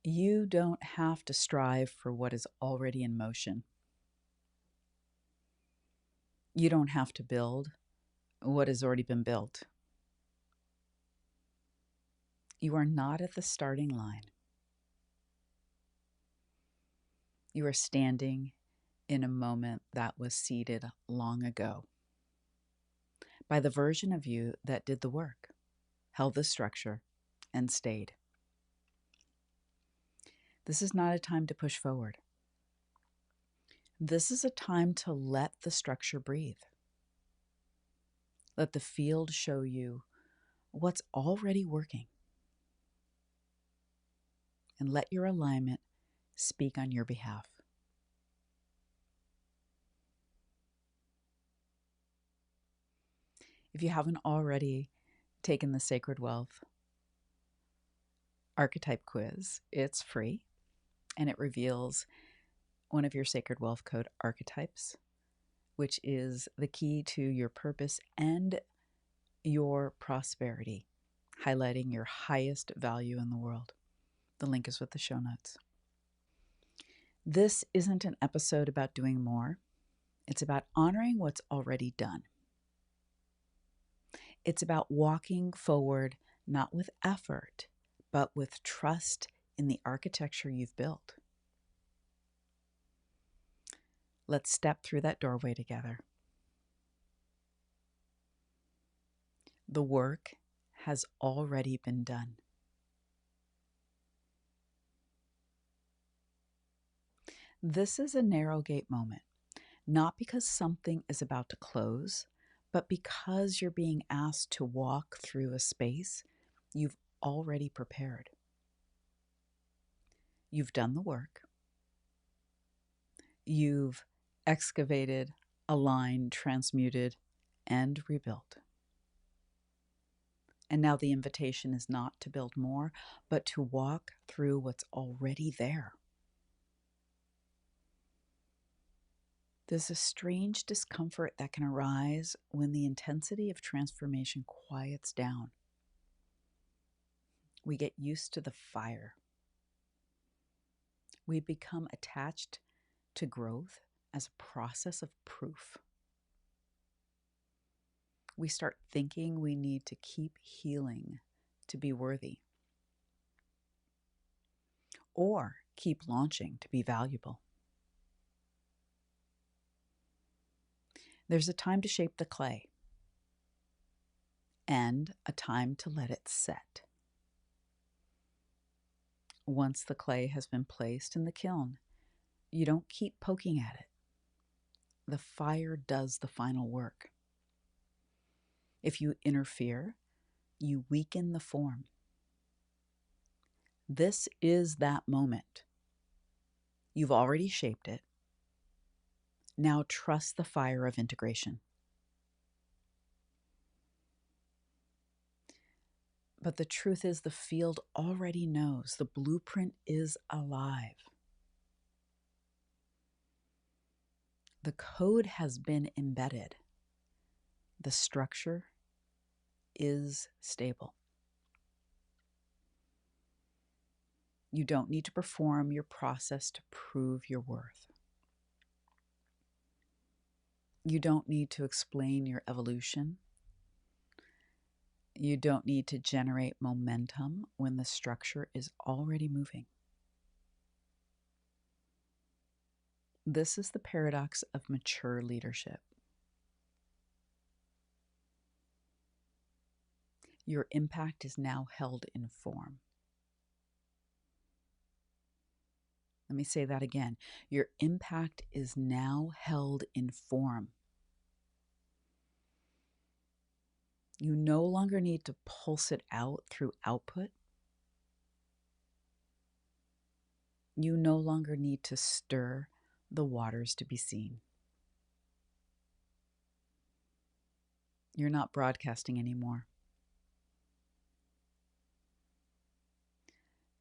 You don't have to strive for what is already in motion. You don't have to build what has already been built. You are not at the starting line. You are standing in a moment that was seeded long ago by the version of you that did the work, held the structure, and stayed. This is not a time to push forward. This is a time to let the structure breathe. Let the field show you what's already working. And let your alignment speak on your behalf. If you haven't already taken the Sacred Wealth Archetype Quiz, it's free and it reveals one of your Sacred Wealth Code archetypes, which is the key to your purpose and your prosperity, highlighting your highest value in the world. The link is with the show notes. This isn't an episode about doing more. It's about honoring what's already done. It's about walking forward, not with effort, but with trust in the architecture you've built. Let's step through that doorway together. The work has already been done. This is a narrow gate moment, not because something is about to close, but because you're being asked to walk through a space you've already prepared. You've done the work. You've excavated, aligned, transmuted, and rebuilt. And now the invitation is not to build more, but to walk through what's already there. There's a strange discomfort that can arise when the intensity of transformation quiets down. We get used to the fire. We become attached to growth as a process of proof. We start thinking we need to keep healing to be worthy, or keep launching to be valuable. There's a time to shape the clay and a time to let it set. Once the clay has been placed in the kiln, you don't keep poking at it. The fire does the final work. If you interfere, you weaken the form. This is that moment. You've already shaped it. Now trust the fire of integration. But the truth is, the field already knows. The blueprint is alive. The code has been embedded. The structure is stable. You don't need to perform your process to prove your worth. You don't need to explain your evolution. You don't need to generate momentum when the structure is already moving. This is the paradox of mature leadership. Your impact is now held in form. Let me say that again. Your impact is now held in form. You no longer need to pulse it out through output. You no longer need to stir the waters to be seen. You're not broadcasting anymore.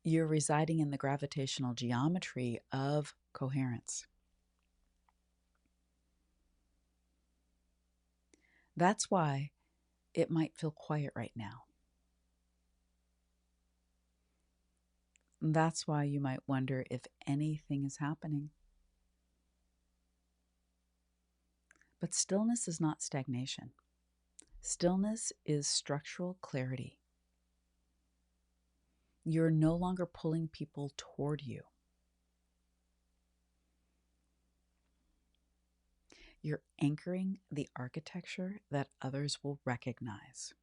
You're residing in the gravitational geometry of coherence. That's why it might feel quiet right now. That's why you might wonder if anything is happening. But stillness is not stagnation. Stillness is structural clarity. You're no longer pulling people toward you. You're anchoring the architecture that others will recognize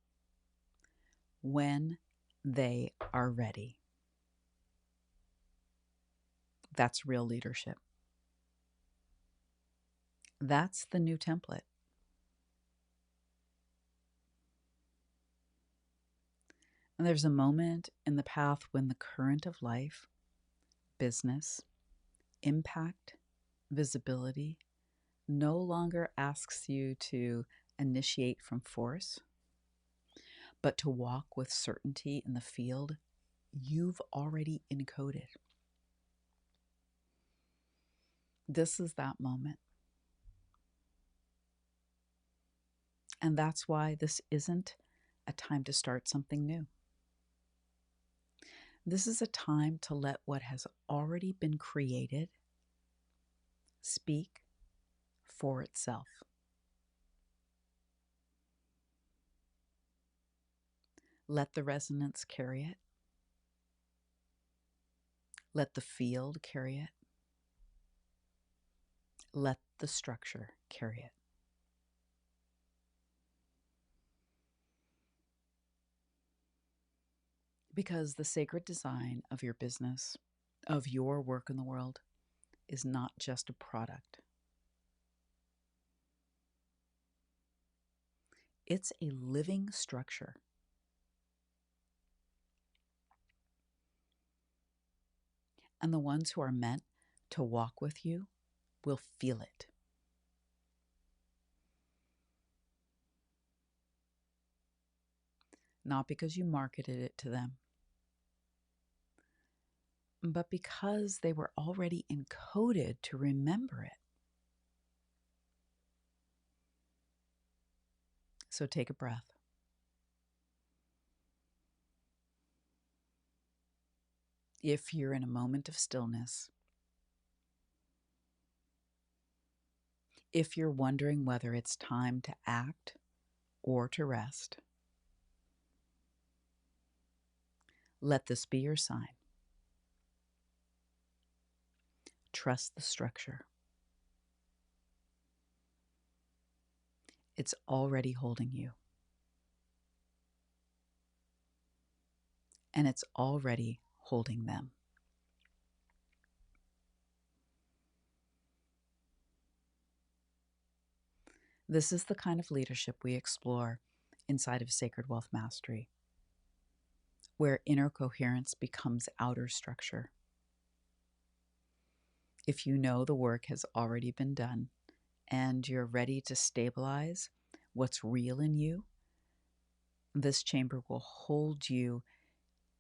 when they are ready. That's real leadership. That's the new template. And there's a moment in the path when the current of life, business, impact, visibility no longer asks you to initiate from force, but to walk with certainty in the field you've already encoded. This is that moment. And that's why this isn't a time to start something new. This is a time to let what has already been created speak for itself. Let the resonance carry it. Let the field carry it. Let the structure carry it. Because the sacred design of your business, of your work in the world, is not just a product. It's a living structure. And the ones who are meant to walk with you will feel it. Not because you marketed it to them, but because they were already encoded to remember it. So take a breath. If you're in a moment of stillness, if you're wondering whether it's time to act or to rest, let this be your sign. Trust the structure. It's already holding you. And it's already holding them. This is the kind of leadership we explore inside of Sacred Wealth Mastery, where inner coherence becomes outer structure. If you know the work has already been done and you're ready to stabilize what's real in you, this chamber will hold you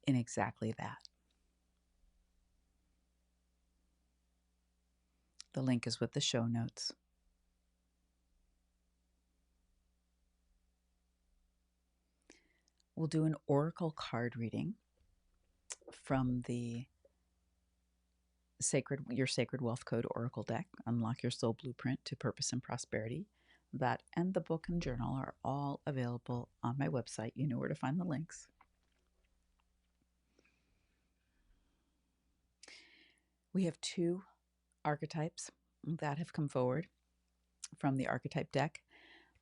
in exactly that. The link is with the show notes. We'll do an oracle card reading from the your Sacred Wealth Code Oracle deck, Unlock Your Soul Blueprint to Purpose and Prosperity. That and the book and journal are all available on my website. You know where to find the links. We have two archetypes that have come forward from the archetype deck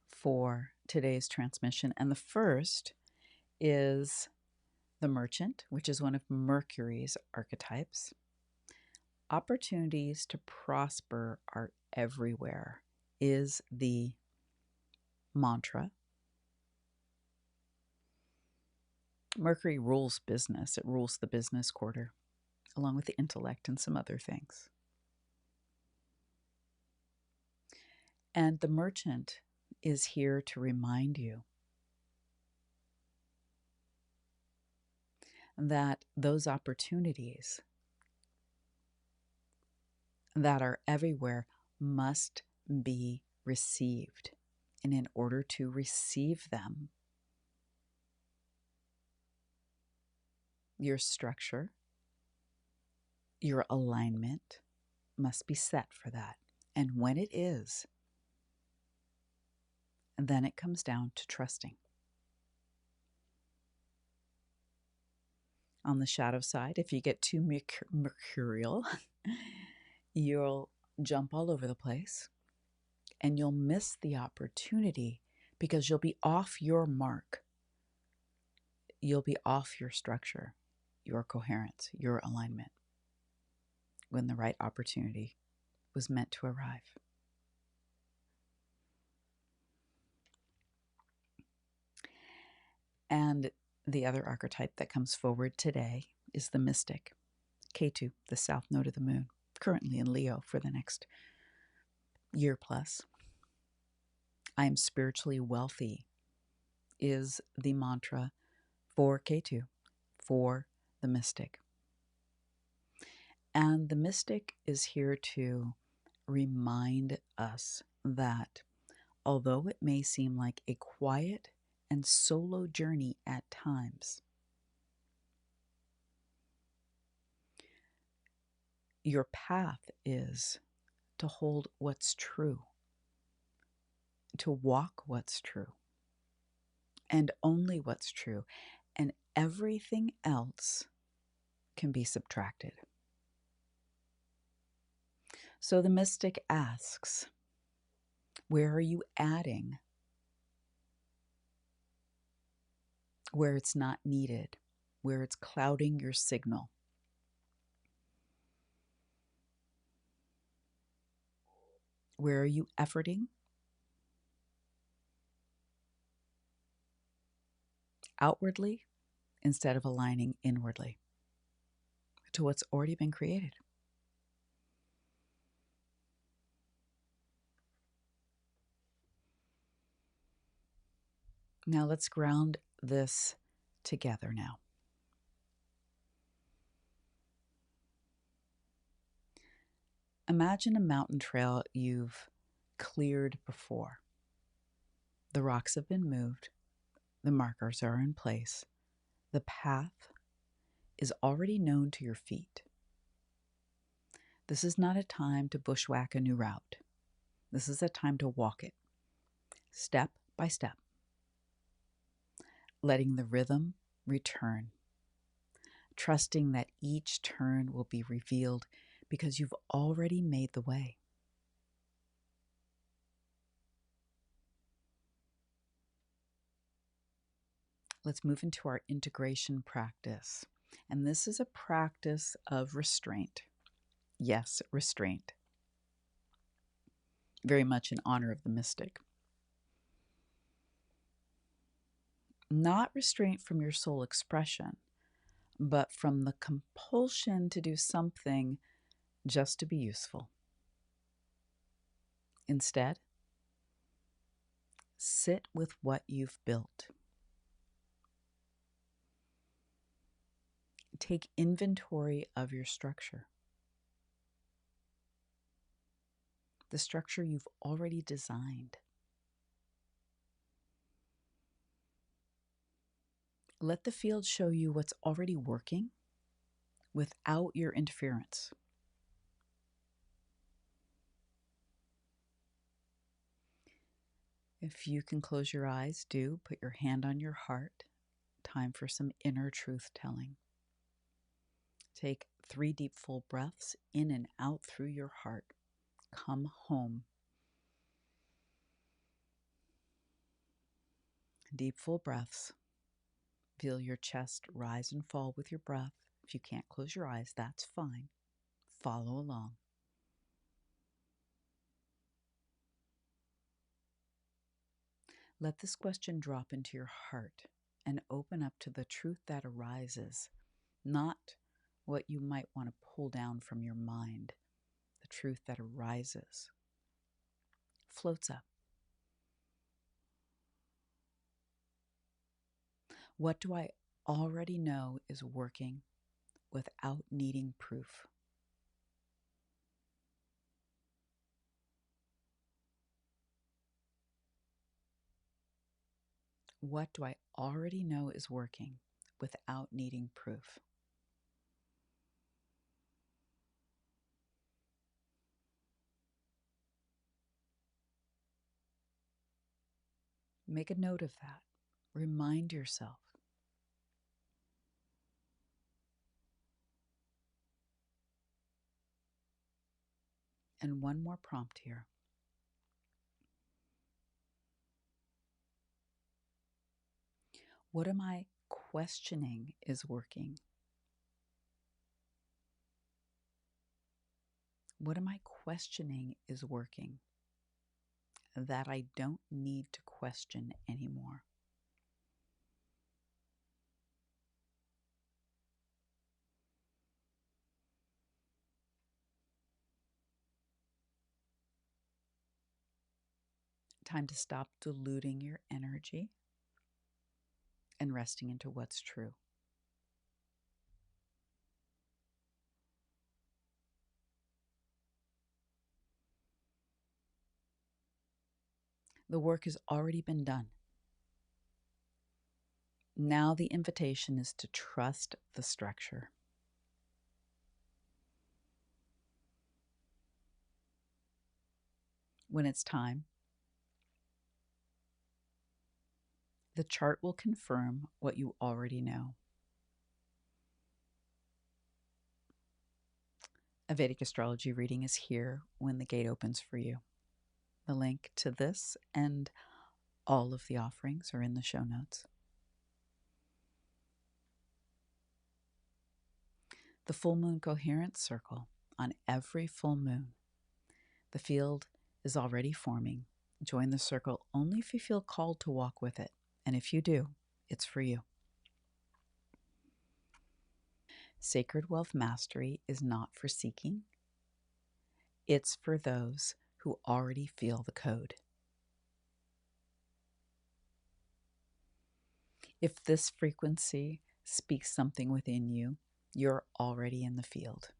for today's transmission. And the first is the Merchant, which is one of Mercury's archetypes. Opportunities to prosper are everywhere is the mantra. Mercury rules business. It rules the business quarter, along with the intellect and some other things. And the Merchant is here to remind you that those opportunities that are everywhere must be received. And in order to receive them, your structure Your alignment must be set for that. And when it is, then it comes down to trusting. On the shadow side, if you get too mercurial, you'll jump all over the place and you'll miss the opportunity because you'll be off your mark. You'll be off your structure, your coherence, your alignment when the right opportunity was meant to arrive. And the other archetype that comes forward today is the mystic, K2, the south node of the moon, currently in Leo for the next year plus. I am spiritually wealthy is the mantra for K2, for the mystic. And the mystic is here to remind us that although it may seem like a quiet and solo journey at times, your path is to hold what's true, to walk what's true, and only what's true, and everything else can be subtracted. So the mystic asks, where are you adding where it's not needed, where it's clouding your signal? Where are you efforting outwardly instead of aligning inwardly to what's already been created? Now let's ground this together now. Imagine a mountain trail you've cleared before. The rocks have been moved, the markers are in place, the path is already known to your feet. This is not a time to bushwhack a new route. This is a time to walk it, step by step, letting the rhythm return, trusting that each turn will be revealed because you've already made the way. Let's move into our integration practice. And this is a practice of restraint. Yes, restraint. Very much in honor of the mystic. Not restraint from your soul expression, but from the compulsion to do something just to be useful. Instead, sit with what you've built. Take inventory of your structure. The structure you've already designed. Let the field show you what's already working without your interference. If you can close your eyes, do. Put your hand on your heart. Time for some inner truth telling. Take 3 deep, full breaths in and out through your heart. Come home. Deep, full breaths. Feel your chest rise and fall with your breath. If you can't close your eyes, that's fine. Follow along. Let this question drop into your heart and open up to the truth that arises, not what you might want to pull down from your mind. The truth that arises, floats up. What do I already know is working without needing proof? What do I already know is working without needing proof? Make a note of that. Remind yourself. And one more prompt here. What am I questioning is working? What am I questioning is working that I don't need to question anymore? Time to stop diluting your energy and resting into what's true. The work has already been done. Now the invitation is to trust the structure. When it's time, the chart will confirm what you already know. A Vedic astrology reading is here when the gate opens for you. The link to this and all of the offerings are in the show notes. The full moon coherence circle on every full moon. The field is already forming. Join the circle only if you feel called to walk with it. And if you do, it's for you. Sacred Wealth Mastery is not for seeking. It's for those who already feel the code. If this frequency speaks something within you, you're already in the field.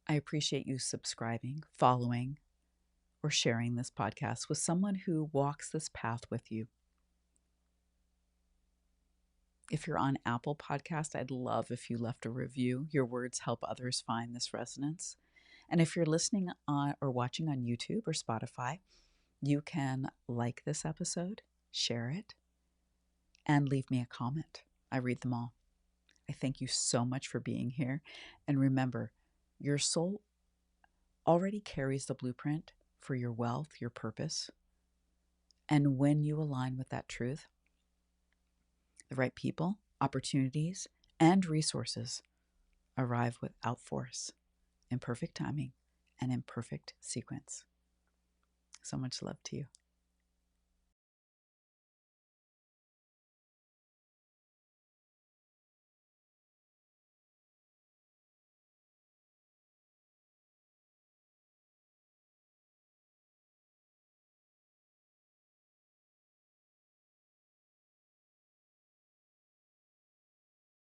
I appreciate you subscribing, following, or sharing this podcast with someone who walks this path with you. If you're on Apple Podcast, I'd love if you left a review. Your words help others find this resonance. And if you're listening on or watching on YouTube or Spotify, you can like this episode, share it, and leave me a comment. I read them all. I thank you so much for being here. And remember, your soul already carries the blueprint for your wealth, your purpose. And when you align with that truth, the right people, opportunities, and resources arrive without force, in perfect timing, and in perfect sequence. So much love to you.